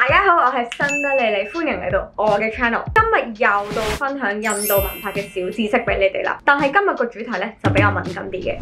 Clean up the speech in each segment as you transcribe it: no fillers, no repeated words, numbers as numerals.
大家好，我係新德莉莉，歡迎嚟到我嘅 channel。今日又到分享印度文化嘅小知識俾你哋啦，但係今日個主題咧就比較敏感啲嘅。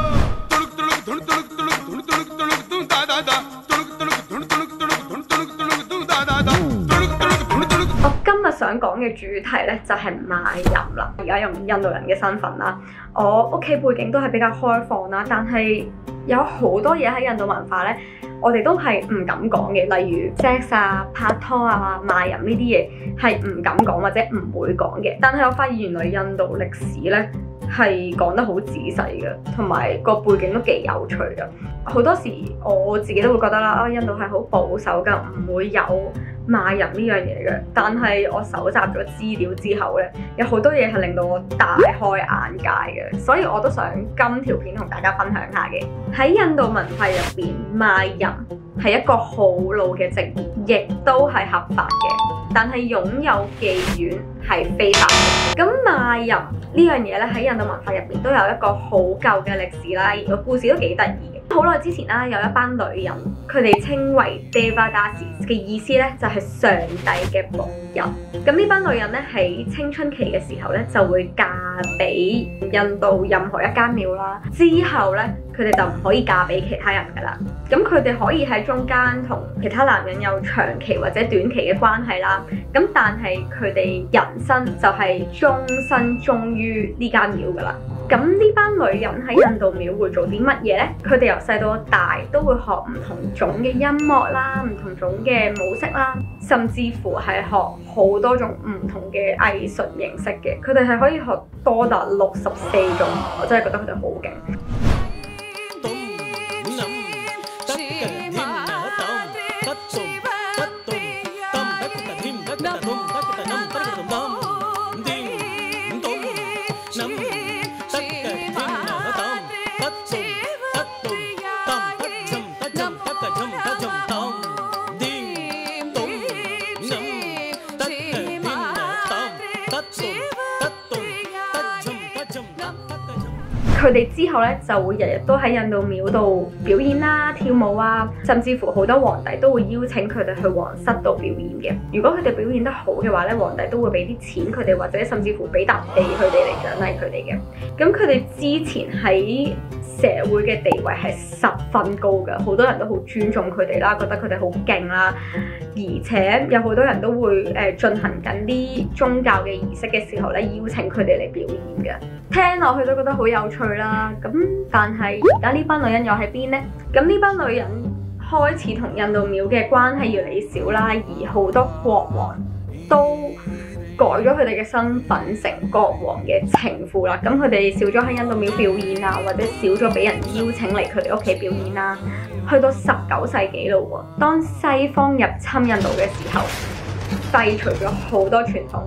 我今日想講嘅主題咧就係賣淫啦。而家用印度人嘅身份啦，我屋企背景都係比較開放啦，但係有好多嘢喺印度文化咧，我哋都係唔敢講嘅，例如 sex 啊、拍拖啊、賣淫呢啲嘢係唔敢講或者唔會講嘅。但係我發現原來印度歷史咧係講得好仔細嘅，同埋個背景都幾有趣嘅。好多時我自己都會覺得啦，印度係好保守㗎，唔會有賣淫呢樣嘢嘅。但係我搜集咗資料之後咧，有好多嘢係令到我大開眼界嘅，所以我都想今條片同大家分享下嘅。喺印度文化入邊，賣淫係一個好老嘅職業，亦都係合法嘅。但係擁有妓院係非法嘅。咁賣淫呢樣嘢咧，喺印度文化入邊都有一個好舊嘅歷史啦，而個故事都幾得意嘅。好耐之前啦，有一班女人，佢哋稱為 Devadasis 嘅意思咧，就係上帝嘅僕人。咁呢班女人咧喺青春期嘅時候咧，就會嫁俾印度任何一間廟啦。之後咧，佢哋就唔可以嫁俾其他人噶啦。咁佢哋可以喺中間同其他男人有長期或者短期嘅關係啦。咁但係佢哋人生就係終身忠於呢間廟噶啦。咁呢班女人喺印度廟會做啲乜嘢呢？佢哋由細到大都會學唔同種嘅音樂啦，唔同種嘅舞式啦，甚至乎係學好多種唔同嘅藝術形式嘅。佢哋係可以學多達64種，我真係覺得佢哋好勁。佢哋之後咧就會日日都喺印度廟度表演啦、跳舞啊，甚至乎好多皇帝都會邀請佢哋去皇室度表演嘅。如果佢哋表演得好嘅話咧，皇帝都會俾啲錢佢哋，或者甚至乎俾笪地佢哋嚟獎勵佢哋嘅。咁佢哋之前喺社會嘅地位係十分高㗎，好多人都好尊重佢哋啦，覺得佢哋好勁啦，而且有好多人都會進行緊啲宗教嘅儀式嘅時候咧，邀請佢哋嚟表演嘅。聽落去都覺得好有趣啦。咁但係而家呢班女人又喺邊呢？咁呢班女人開始同印度廟嘅關係越嚟越少啦，而好多國王都改咗佢哋嘅身份成國王嘅情婦啦。咁佢哋少咗喺印度廟表演啊，或者少咗俾人邀請嚟佢哋屋企表演啦。去到19世紀咯喎，當西方入侵印度嘅時候，廢除咗好多傳統。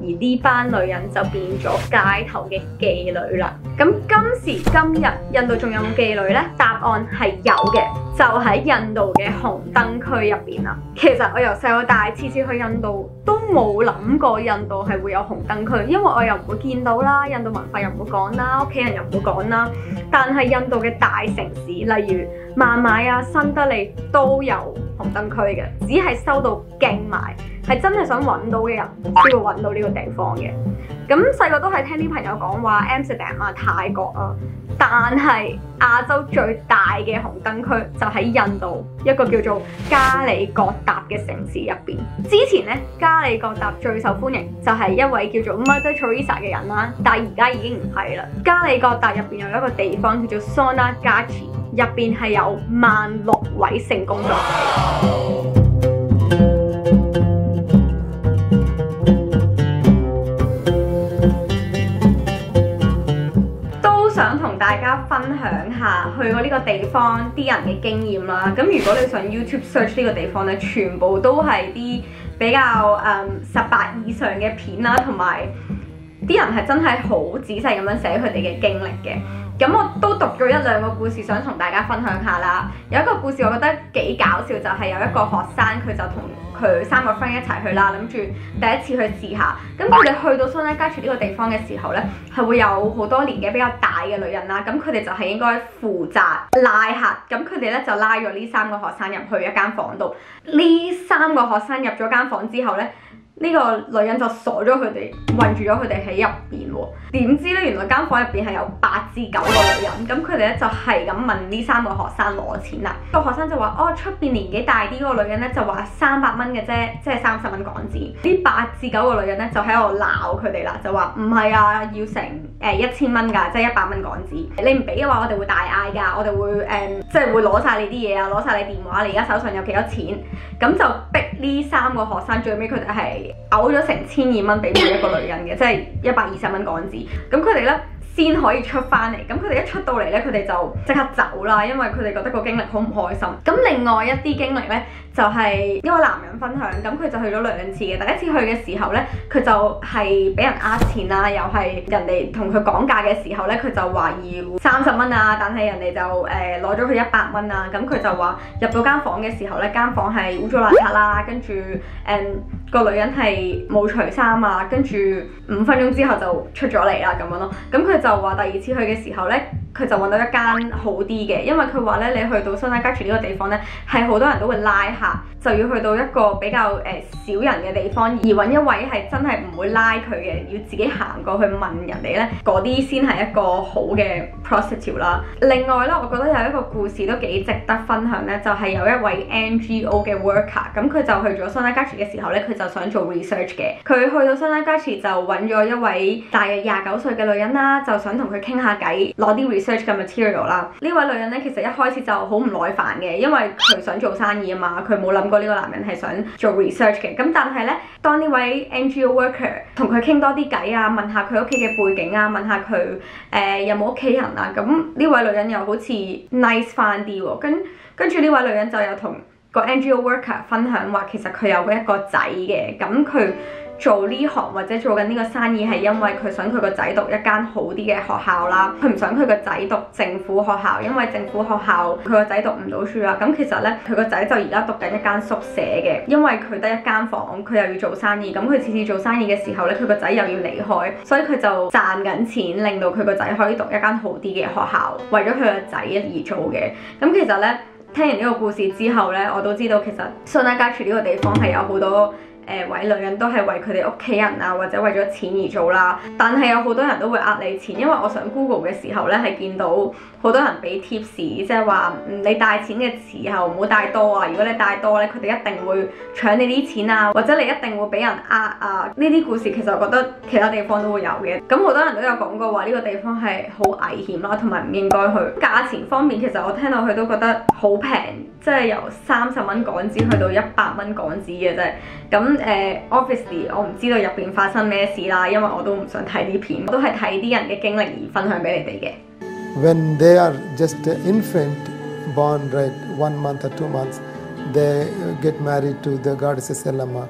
而呢班女人就變咗街頭嘅妓女啦。咁今時今日，印度仲有冇妓女呢？答案係有嘅，就喺印度嘅紅燈區入邊啦。其實我由細到大次次去印度都冇諗過印度係會有紅燈區，因為我又唔會見到啦，印度文化又唔會講啦，屋企人又唔會講啦。但係印度嘅大城市，例如孟買啊、新德里都有紅燈區嘅，只係收到勁埋，係真係想揾到嘅人先會揾到呢個地方嘅。咁細個都係聽啲朋友講話 Amsterdam 啊、泰國啊，但係亞洲最大嘅紅燈區就喺印度一個叫做加里各答嘅城市入邊。之前咧，加里各答最受歡迎就係一位叫做 Mother Teresa 嘅人啦，但係而家已經唔係啦。加里各答入邊有一個地方叫做 Sonagachi， 入邊係有16,000位性工作者。想同大家分享下去過呢個地方啲人嘅經驗啦。咁如果你上 YouTube search 呢個地方咧，全部都係啲比較18以上嘅片啦，同埋啲人係真係好仔細咁樣寫佢哋嘅經歷嘅。咁我都讀咗1、2個故事，想同大家分享下啦。有一個故事我覺得幾搞笑，就係有一個學生佢就同佢3個 friend 一齊去啦，諗住第一次去試下。咁佢哋去到蘇丹加柱呢個地方嘅時候呢，係會有好多年紀比較大嘅女人啦。咁佢哋就係應該負責拉客。咁佢哋咧就拉咗呢3個學生入去一間房度。呢3個學生入咗間房之後呢，呢個女人就鎖咗佢哋，困住咗佢哋喺入邊喎。點知咧，原來間房入邊係有8至9個女人。咁佢哋咧就係咁問呢3個學生攞錢啦。個學生就話：哦，出邊年紀大啲嗰個女人咧就話300蚊嘅啫，即係30蚊港紙。呢8至9個女人咧就喺度鬧佢哋啦，就話唔係啊，要成1000蚊㗎，即係100蚊港紙。你唔俾嘅話，我哋會大嗌㗎，我哋會即係會攞晒你啲嘢啊，攞晒你電話，你而家手上有幾多錢？咁就逼呢3個學生，最尾佢哋係嘔咗成1200蚊俾每一個女人嘅，即係120蚊港紙。咁佢哋咧先可以出翻嚟。咁佢哋一出到嚟咧，佢哋就即刻走啦，因為佢哋覺得個經歷好唔開心。咁另外一啲經歷咧，就係一個男人分享。咁佢就去咗2次嘅。第一次去嘅時候咧，佢就係俾人呃錢啦，又係人哋同佢講價嘅時候咧，佢就話要30蚊啊，但係人哋就攞咗佢100蚊啊。咁佢就話入到間房嘅時候咧，間房係污糟邋遢啦，跟住個女人係冇除衫啊，跟住5分鐘之後就出咗嚟啦咁樣咯。咁佢就話第2次去嘅時候咧，佢就揾到一間好啲嘅，因為佢話咧，你去到蘇丹加柱呢個地方咧，係好多人都會拉客，就要去到一個比較少人嘅地方，而揾一位係真係唔會拉佢嘅，要自己行過去問人哋咧，嗰啲先係一個好嘅 prostitute 啦。另外咧，我覺得有一個故事都幾值得分享咧，就係有一位 NGO 嘅 worker，咁佢就去咗蘇丹加柱嘅時候咧，佢就想做 research 嘅。佢去到蘇丹加柱就揾咗一位大約29歲嘅女人啦，就想同佢傾下偈，攞啲 research 嘅 material 啦。呢位女人咧，其實一開始就好唔耐煩嘅，因為佢想做生意啊嘛，佢冇諗過呢個男人係想做 research 嘅。咁但係咧，當呢位 NGO worker 同佢傾多啲偈啊，問下佢屋企嘅背景啊，問下佢有冇屋企人啊，咁呢位女人又好似 nice 翻啲喎。跟住呢位女人就有同個 NGO worker 分享話，其實佢有一個仔嘅，咁佢做呢行或者做緊呢個生意係因為佢想佢個仔讀一間好啲嘅學校啦，佢唔想佢個仔讀政府學校，因為政府學校佢個仔讀唔到書啦。咁其實咧，佢個仔就而家讀緊一間宿舍嘅，因為佢得一間房，佢又要做生意，咁佢次次做生意嘅時候咧，佢個仔又要離開，所以佢就賺緊錢，令到佢個仔可以讀一間好啲嘅學校，為咗佢個仔而做嘅。咁其實咧，聽完呢個故事之後咧，我都知道其實蘇丹加柱呢個地方係有好多位女人都係為佢哋屋企人啊，或者為咗錢而做啦。但係有好多人都會呃你錢，因為我上 Google 嘅時候咧，係見到好多人俾 tips，即係話你帶錢嘅時候唔好帶多啊。如果你帶多咧，佢哋一定會搶你啲錢啊，或者你一定會俾人呃啊。呢啲故事其實我覺得其他地方都會有嘅。咁好多人都有講過話呢個地方係好危險啦，同埋唔應該去。價錢方面，其實我聽落去都覺得好平，即係由30蚊港紙去到100蚊港紙嘅啫。咁obviously 我唔知道入邊發生咩事啦，因為我都唔想睇啲片，我都係睇啲人嘅經歷而分享俾你哋嘅。When they are just an infant born, right, 1 month or 2 months, they get married to the goddess Selama.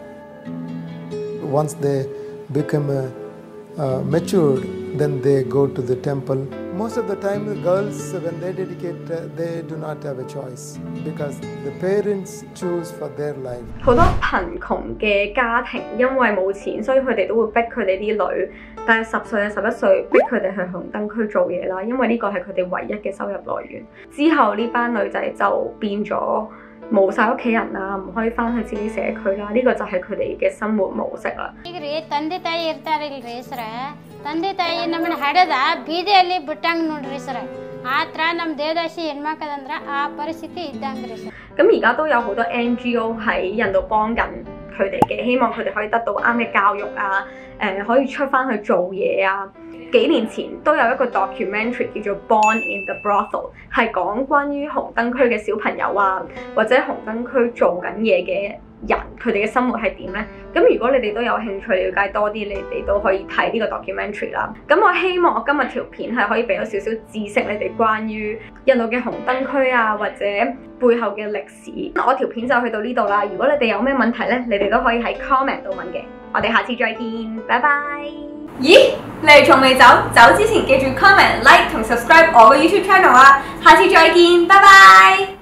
Once they become matured, then they go to the temple. Most of the time, the girls, when they dedicate, they do not have a choice because the parents choose for their life. 好多貧窮嘅家庭因為冇錢，所以佢哋都會逼佢哋啲女，大約10歲啊11歲，逼佢哋去紅燈區做嘢啦，因為呢個係佢哋唯一嘅收入來源。之後呢班女仔就變咗冇晒屋企人啦，唔可以翻去自己社區啦，呢個就係佢哋嘅生活模式啦。ಈಗ ರೀ ತಂದೆ ತಾಯಿ ಇರ್ತಾರಿಲ್ರಿ ಸರ, ತಂದೆ ತಾಯಿ ನಮ್ಮನ್ನ ಹಡೆದ ಬೀದಿಯಲ್ಲಿ ಬಿಟ್ಟಂಗೆ ನೋಡ್ರಿ ಸರ. ಆ ಥರ ನಮ್ಮ ದೇವದಾಸಿ ಹೆಣ್ಮಕ್ಳಂದ್ರೆ ಆ ಪರಿಸ್ಥಿತಿ ಇದ್ದಂಗ್ರಿ ಸರ್.咁而家都有好多 NGO 喺印度幫緊佢哋嘅，希望佢哋可以得到啱嘅教育啊，可以出翻去做嘢啊。幾年前都有一個 documentary 叫做 Born in the Brothel， 係講關於紅燈區嘅小朋友啊，或者紅燈區做緊嘢嘅人佢哋嘅生活係點呢？咁如果你哋都有興趣了解多啲，你哋都可以睇呢個 documentary 啦。咁我希望我今日條片係可以俾咗少少知識你哋關於印度嘅紅燈區啊，或者背後嘅歷史。我條片就去到呢度啦。如果你哋有咩問題呢，你哋都可以喺 comment 度問嘅。我哋下次再見，拜拜。咦，你哋仲未走？走之前記住 comment、like 同 subscribe 我嘅 YouTube channel 啊！下次再見，拜拜。